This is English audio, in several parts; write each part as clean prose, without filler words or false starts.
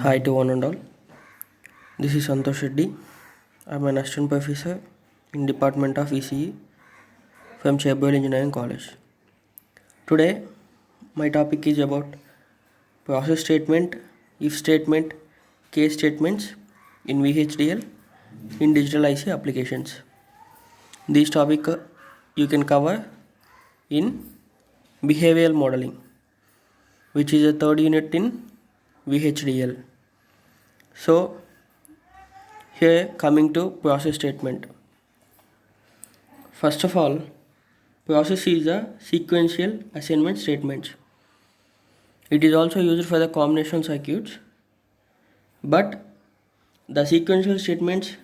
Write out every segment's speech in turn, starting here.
Hi to one and all. This is Santosh Reddy. I'm an assistant professor in Department of ECE from Chebroil Engineering College. Today, my topic is about process statement, if statement, case statements in VHDL in digital IC applications. This topic you can cover in behavioral modeling, which is a third unit in VHDL. So, here coming to process statement. First of all, process is a sequential assignment statement. It is also used for the combination circuits, but the sequential statements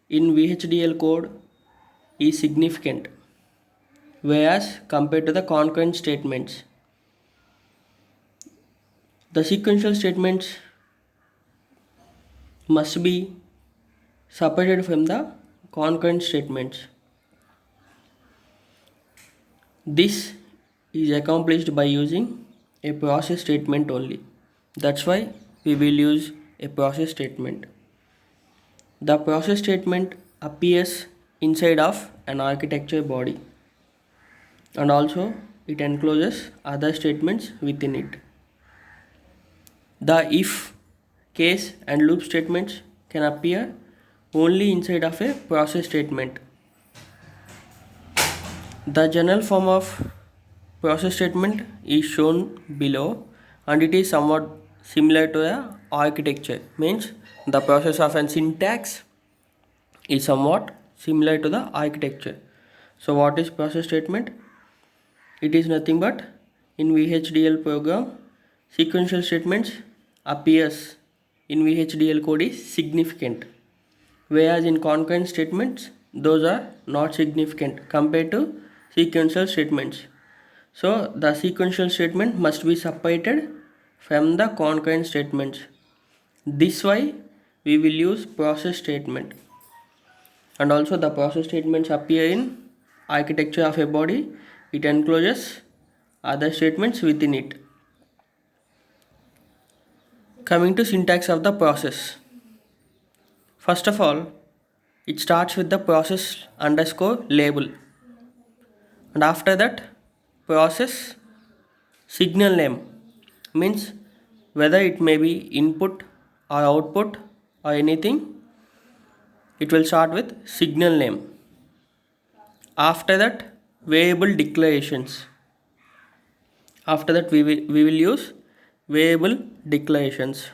in VHDL code is significant, whereas compared to the concurrent statements. The sequential statements must be separated from the concurrent statements. This is accomplished by using a process statement only. That's why we will use a process statement. The process statement appears inside of an architecture body, and also it encloses other statements within it. The if, case and loop statements can appear only inside of a process statement. The general form of process statement is shown below, and it is somewhat similar to the architecture. Means the process of an syntax is somewhat similar to the architecture. So what is process statement? It is nothing but in VHDL program, sequential statements appears in VHDL code is significant, whereas in concurrent statements those are not significant compared to sequential statements. So the sequential statement must be separated from the concurrent statements. This why we will use process statement. And also the process statements appear in architecture of a body. It encloses other statements within it. Coming to syntax of the process. First of all, it starts with the process underscore label, and after that process signal name, means whether it may be input or output or anything, it will start with signal name. After that variable declarations. After that we will use variable declarations.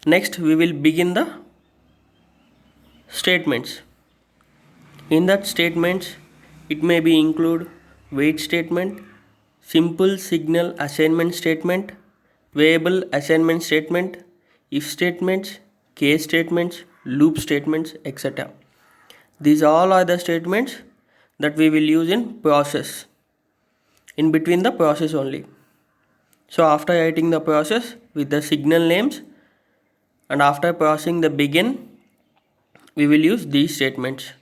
Next we will begin the statements. In that statements it may be include wait statement, simple signal assignment statement, variable assignment statement, if statements, case statements, loop statements, etc. These all are the statements that we will use in process, in between the process only. So after writing the process with the signal names and after processing the begin, we will use these statements: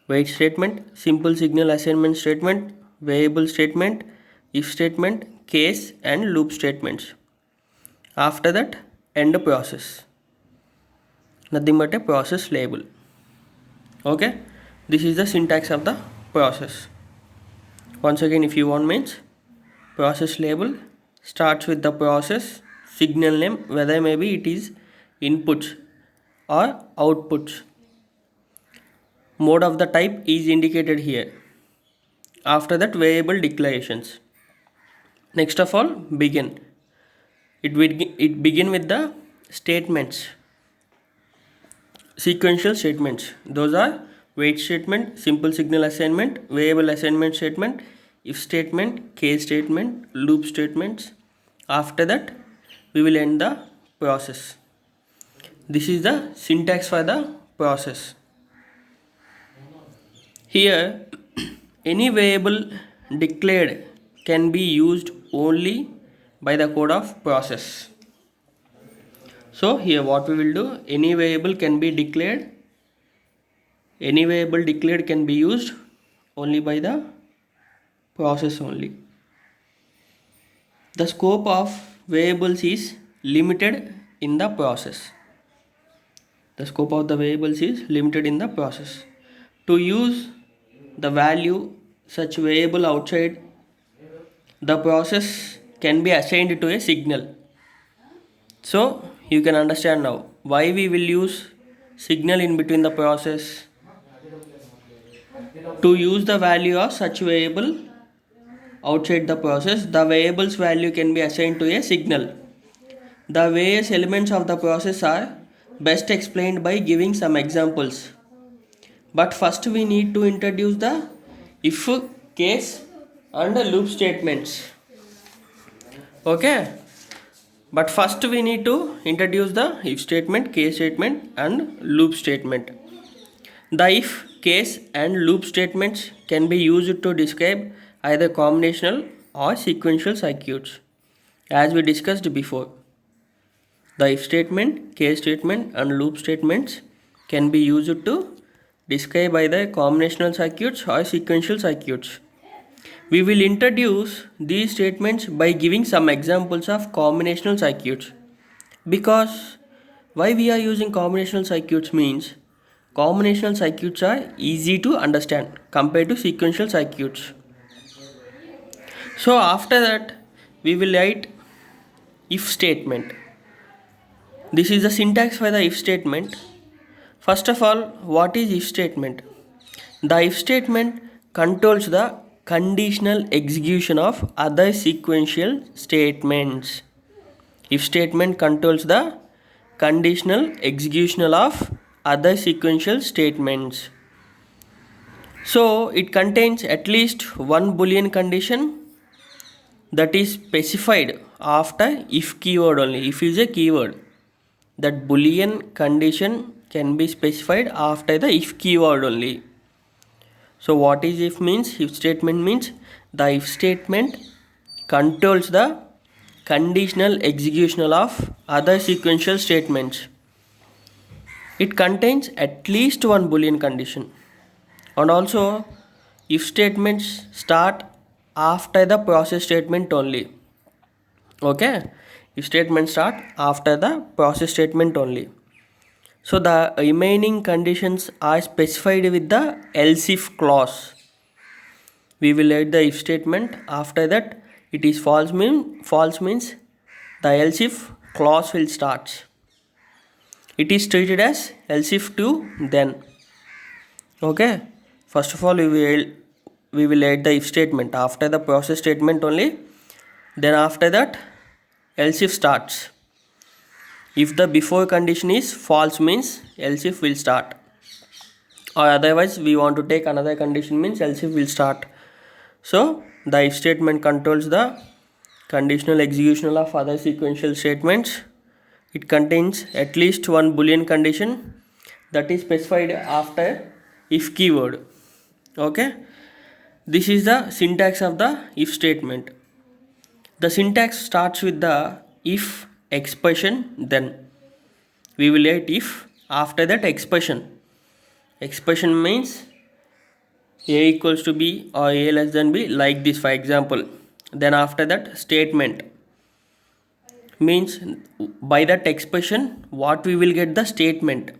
wait statement, simple signal assignment statement, variable statement, if statement, case and loop statements. After that end process, nothing but a process label. Okay, this is the syntax of the process. Once again, if you want, means process label starts with the process signal name, whether maybe it is inputs or outputs. Mode of the type is indicated here. After that variable declarations. Next of all begin. It begin with the statements, sequential statements. Those are wait statement, simple signal assignment, variable assignment statement, if statement, case statement, loop statements. After that we will end the process. This is the syntax for the process. Here any variable declared can be used only by the code of process. So here what we will do, any variable can be declared, any variable declared can be used only by the process only. The scope of variables is limited in the process. The scope of the variables is limited in the process. To use the value such variable outside the process can be assigned to a signal. So you can understand now why we will use signal in between the process. To use the value of such variable outside the process, the variable's value can be assigned to a signal. The various elements of the process are best explained by giving some examples. But first we need to introduce the if, case and loop statements. Okay. But first we need to introduce the if statement, case statement and loop statement. The if, case and loop statements can be used to describe either combinational or sequential circuits, as we discussed before. The if statement, case statement and loop statements can be used to describe either combinational circuits or sequential circuits. We will introduce these statements by giving some examples of combinational circuits. Because why we are using combinational circuits means combinational circuits are easy to understand compared to sequential circuits. So after that we will write if statement. This is the syntax for the if statement. First of all, what is if statement? The if statement controls the conditional execution of other sequential statements. If statement controls the conditional execution of other sequential statements. So it contains at least one Boolean condition that is specified after if keyword only. If is a keyword, that Boolean condition can be specified after the if keyword only. So what is if means? If statement means the if statement controls the conditional execution of other sequential statements. It contains at least one Boolean condition. And also if statements start after the process statement only. Okay, if statements start after the process statement only. So the remaining conditions are specified with the else if clause. We will add the if statement. After that it is false means the else if clause will start. It is treated as else if to then. Okay. First of all we will add the if statement after the process statement only. Then after that else if starts. If the before condition is false means else if will start, or otherwise we want to take another condition means else if will start. So the if statement controls the conditional execution of other sequential statements. It contains at least one Boolean condition that is specified after if keyword. Okay, this is the syntax of the if statement. The syntax starts with the if expression, then we will write if after that expression. Expression means a equals to b or a less than b, like this for example. Then after that statement means by that expression what we will get the statement.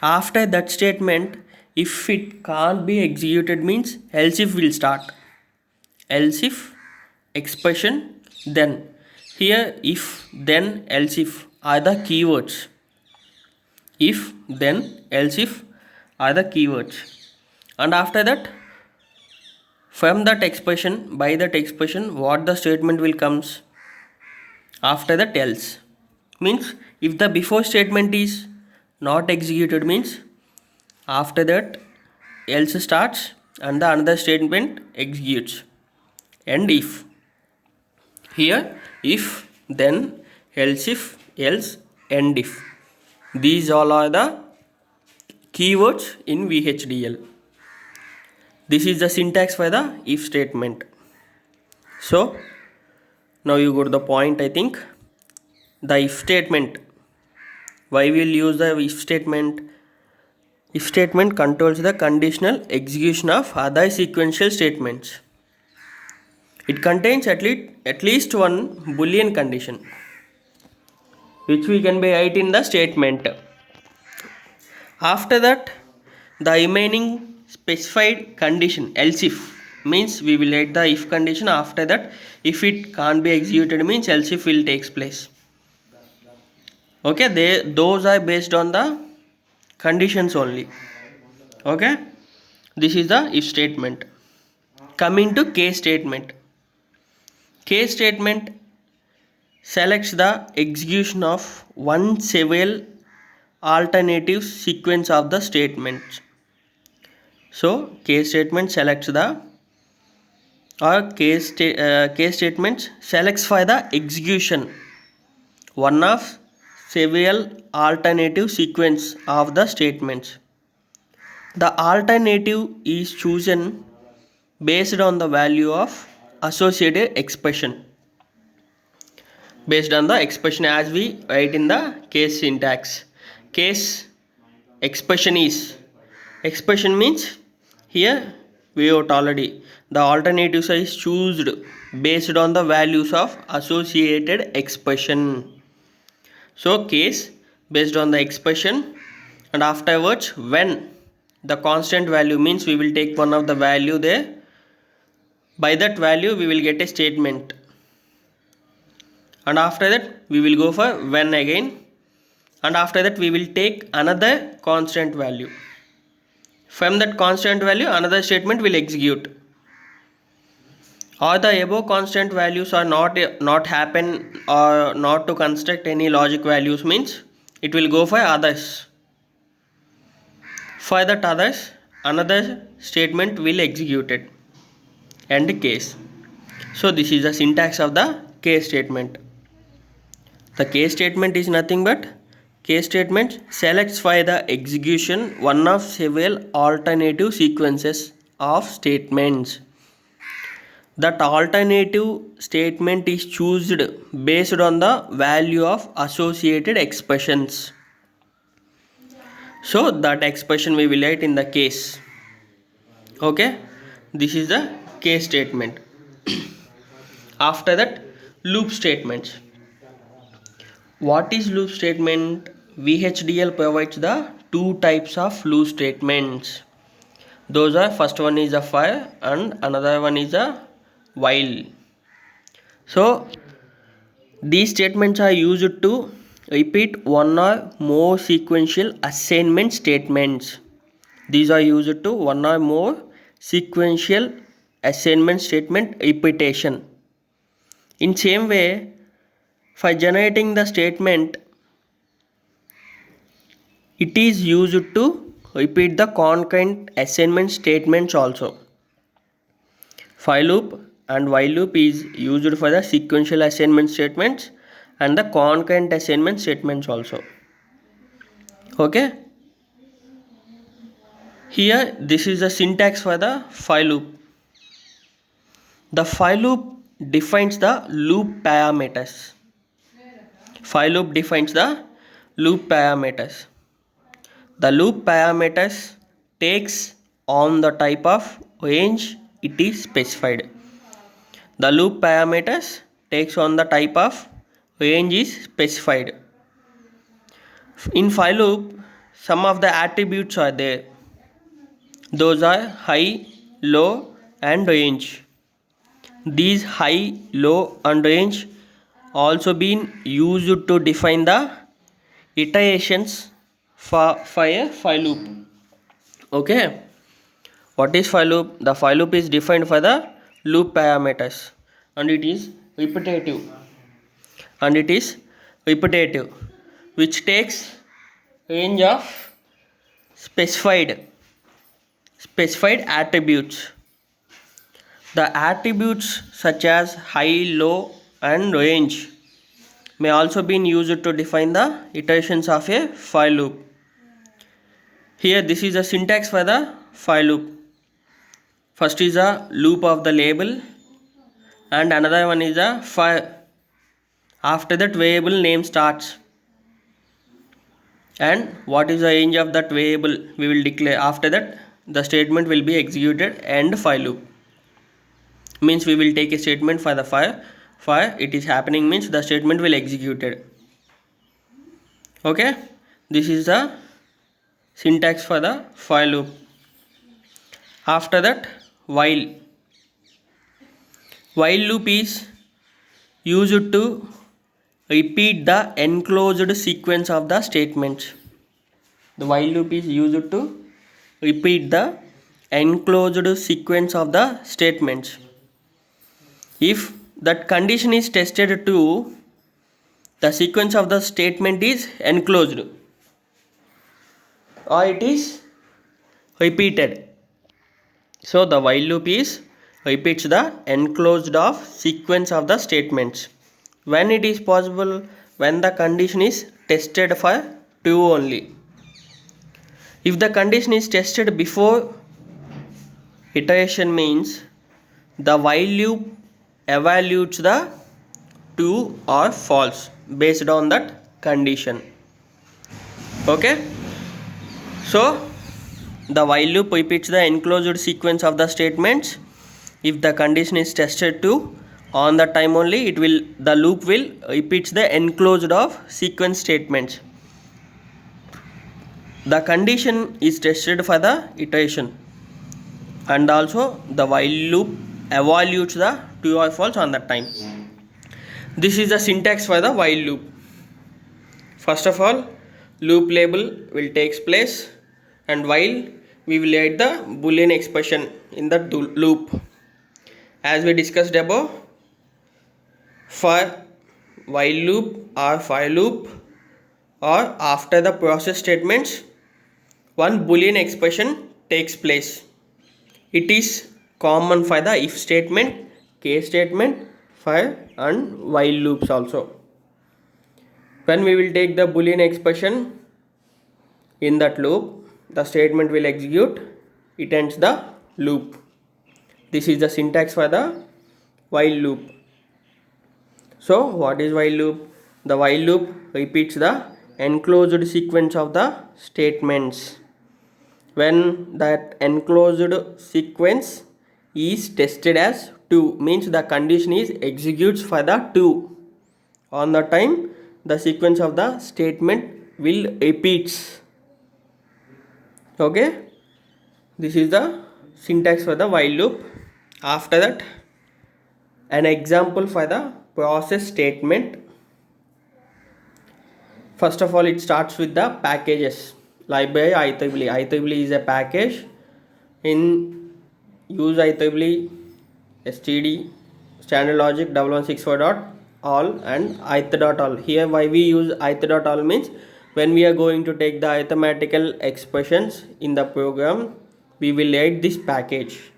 After that statement if it can't be executed means else if will start. Else if expression then. Here if then else if are the keywords. If then else if are the keywords. And after that from that expression, by that expression what the statement will comes after that else. Means if the before statement is not executed means after that else starts and the another statement executes. And if here if then else if else and if, these all are the keywords in VHDL. This is the syntax for the if statement. So now you go to the point. I think the if statement, why we will use the if statement? If statement controls the conditional execution of other sequential statements. It contains at least one Boolean condition. which we can be write in the statement. After that, the remaining specified condition else if means we will write the if condition. After that, if it can't be executed means else if will takes place. Okay, those are based on the conditions only. Okay, this is the if statement. Coming to case statement. Case statement selects the execution of one several alternative sequence of the statements. So case statement selects the case statement selects for the execution one of several alternative sequence of the statements. The alternative is chosen based on the value of associated expression. Based on the expression as we write in the case syntax. Case expression means here we wrote already the alternatives is chosen based on the values of associated expression. So case based on the expression, and afterwards when the constant value means we will take one of the value there, by that value we will get a statement, and after that we will go for when again, and after that we will take another constant value. From that constant value another statement will execute. Or the above constant values are not happen or not to construct any logic values means it will go for others. For that others another statement will execute it. End case. So this is the syntax of the case statement. The case statement is nothing but case statement selects for the execution one of several alternative sequences of statements. That alternative statement is chosen based on the value of associated expressions. So that expression we will write in the case. Okay, this is the case statement. After that, loop statements. What is loop statement? VHDL provides the two types of loop statements. Those are, first one is a for and another one is a while. So these statements are used to repeat one or more sequential assignment statements. These are used to one or more sequential assignment statement repetition. In same way, for generating the statement, it is used to repeat the concurrent assignment statements also. For loop and while loop is used for the sequential assignment statements and the concurrent assignment statements also. Okay. Here this is the syntax for the for loop. The for loop defines the loop parameters. For loop defines the loop parameters. The loop parameters takes on the type of range it is specified. The loop parameters takes on the type of range is specified. In for loop, some of the attributes are there. Those are high, low and range. These high, low and range also been used to define the iterations for a for loop. Okay. What is for loop? The for loop is defined for the loop parameters and it is repetitive. Which takes range of specified attributes. The attributes such as high, low and range may also be used to define the iterations of a for loop. Here this is the syntax for the for loop. First is a loop of the label and another one is a for. After that variable name starts, and what is the range of that variable we will declare. After that the statement will be executed. End for loop means we will take a statement for the for it is happening means the statement will executed. Okay, this is the syntax for the for loop. After that, while loop is used to repeat the enclosed sequence of the statements. The while loop is used to repeat the enclosed sequence of the statements. If that condition is tested to, the sequence of the statement is enclosed or it is repeated. So the while loop is repeats the enclosed of sequence of the statements. When it is possible, when the condition is tested for true only. If the condition is tested before iteration, means the while loop evaluates the true or false based on that condition. Okay, so the while loop repeats the enclosed sequence of the statements. If the condition is tested to, on the time only the loop will repeats the enclosed of sequence statements. The condition is tested for the iteration, and also the while loop evaluates the true or false on that time. This is the syntax for the while loop. First of all, loop label will takes place, and while we will add the boolean expression in the loop. As we discussed above, for while loop or for loop or after the process statements, one boolean expression takes place. It is common for the if statement, case statement, for and while loops also. When we will take the boolean expression in that loop, the statement will execute, it ends the loop. This is the syntax for the while loop. So what is while loop? The while loop repeats the enclosed sequence of the statements. When that enclosed sequence is tested as true, means the condition is executes for the true, on the time the sequence of the statement will repeats. Okay, this is the syntax for the while loop. After that, an example for the process statement. First of all, it starts with the packages. Library IEEE. IEEE is a package. In use IEEE std standard logic 1164.all and ith.all. Here why we use ith.all means when we are going to take the arithmetical expressions in the program, we will add this package.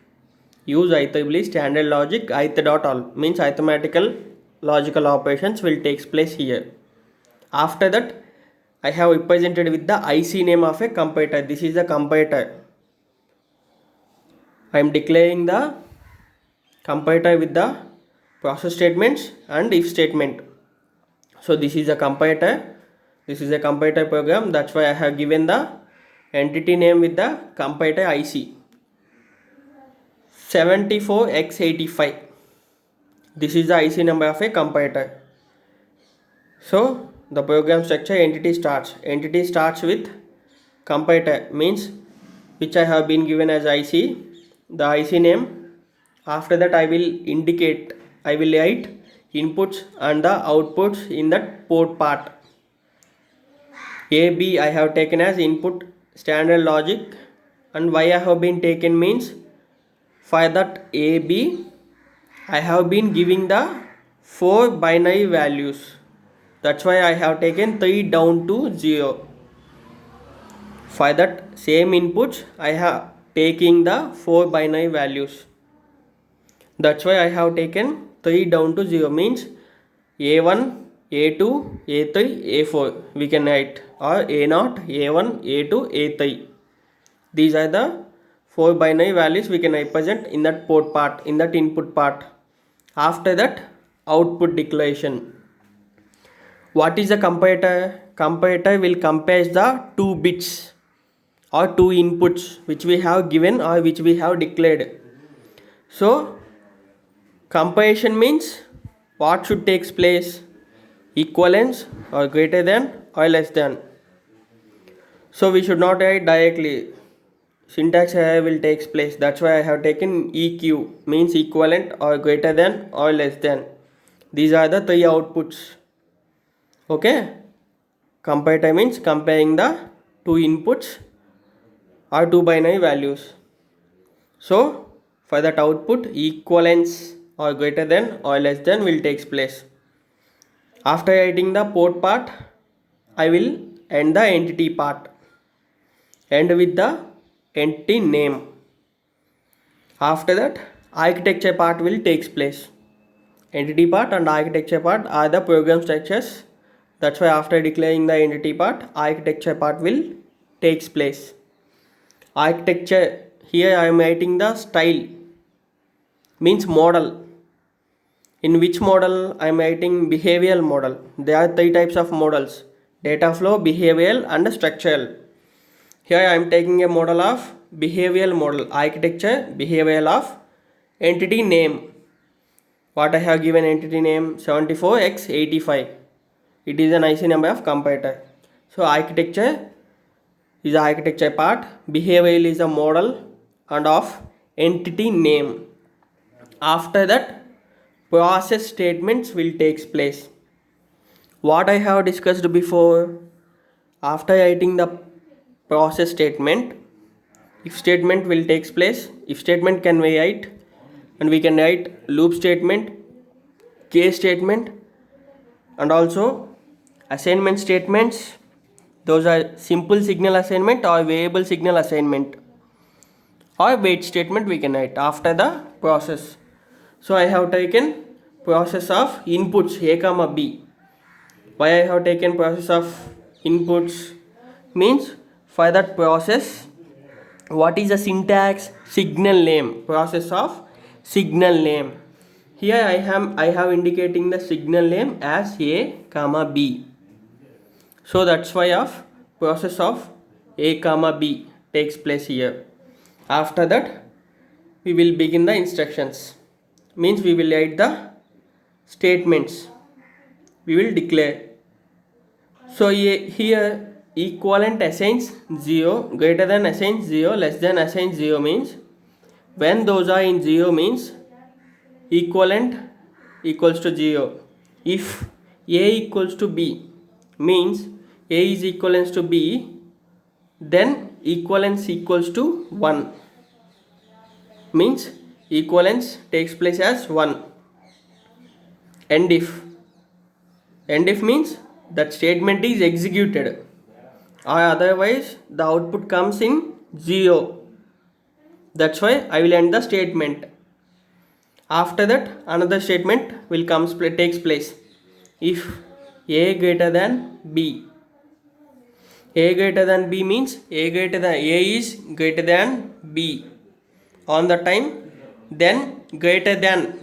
Use IEEE standard logic ith.all means arithmetical logical operations will take place here. After that, I have represented with the IC name of a comparator. This is the comparator. I am declaring the comparator with the process statements and if statement. So this is a comparator. This is a comparator program. That's why I have given the entity name with the comparator IC 74x85. This is the IC number of a comparator. So the program structure entity starts with comparator means which I have been given as IC, the IC name. After that I will write inputs and the outputs in that port part. AB I have taken as input standard logic, and why I have been taken means for that AB I have been giving the 4 binary values. That's why I have taken 3 down to 0. For that same inputs I have taking the 4 binary values. That's why I have taken 3 down to 0 means A1, A2, A3, A4 we can write, or A0, A1, A2, A3. These are the 4 binary values we can represent in that port part, in that input part. After that, output declaration. What is a comparator? Comparator will compare the 2 bits or 2 inputs which we have given or which we have declared. So comparison means what should take place? equivalence or greater than or less than. So we should not write directly. Syntax error will take place. That's why I have taken EQ, means equivalent or greater than or less than. These are the three outputs. Okay. Comparator means comparing the two inputs or two binary values. So for that output, equivalence or greater than or less than will take place. After writing the port part, I will end the entity part. End with the entity name. After that, architecture part will take place. Entity part and architecture part are the program structures. That's why after declaring the entity part, architecture part will takes place. Architecture, here I am writing the style, means model. In which model I am writing behavioral model. There are three types of models: data flow, behavioral and structural. Here I am taking a model of behavioral model, architecture, behavioral of entity name. What I have given entity name 74x85. It is an IC number of comparator. So architecture is the architecture part, behavioral is a model and of entity name. After that, process statements will take place. What I have discussed before, after writing the process statement, if statement will take place. If statement can we write, and we can write loop statement, case statement, and also assignment statements. Those are simple signal assignment or variable signal assignment, or wait statement we can write after the process. So I have taken process of inputs A comma B. Why I have taken process of inputs means for that process, what is the syntax? Signal name, process of signal name. Here I have indicating the signal name as A comma B. So that's why of process of A comma B takes place here. After that, we will begin the instructions, means we will write the statements, we will declare. So here equivalent assigns 0, greater than assigns 0, less than assigns 0 means when those are in 0 means equivalent equals to 0. If A equals to B means A is equivalent to B, then equivalence equals to 1, means equivalence takes place as 1. End if means that statement is executed, or otherwise the output comes in 0. That's why I will end the statement. After that, another statement will takes place. If A greater than B, A greater than B means A is greater than B on the time, then greater than,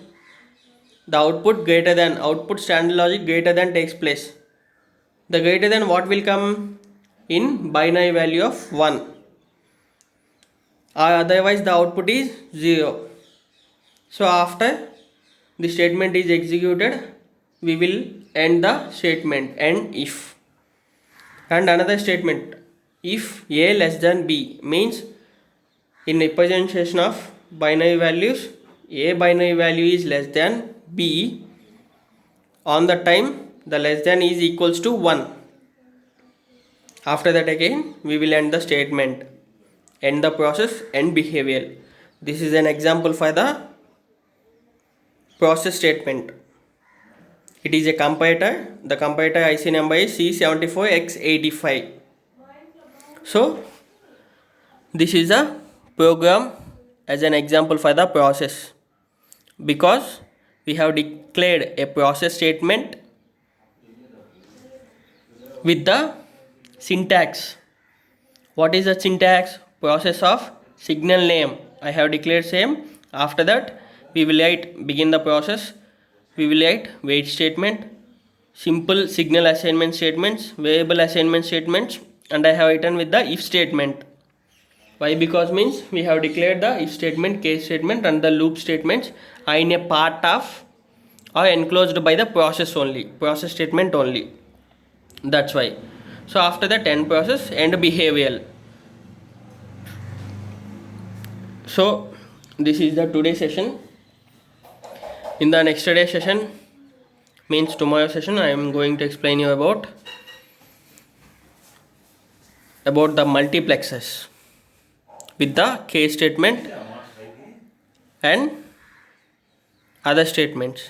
the output greater than, output standard logic greater than takes place. The greater than what will come in binary value of 1, or otherwise the output is 0. So after the statement is executed, we will end the statement, end if. And another statement, if A less than B means in representation of binary values, A binary value is less than B on the time the less than is equals to 1. After that again we will end the statement, end the process, end behavioral. This is an example for the process statement. It is a comparator. The comparator IC number is C74X85. So this is a program as an example for the process, because we have declared a process statement with the syntax. What is the syntax? Process of signal name. I have declared same. After that we will write begin the process, we will write wait statement, simple signal assignment statements, variable assignment statements, and I have written with the if statement. Why? Because means we have declared the if statement, case statement and the loop statements are in a part of are enclosed by the process statement only. That's why. So after that, end process and behavioral. So this is the today session. In the next day session, means tomorrow session, I am going to explain you about the multiplexers with the case statement and other statements.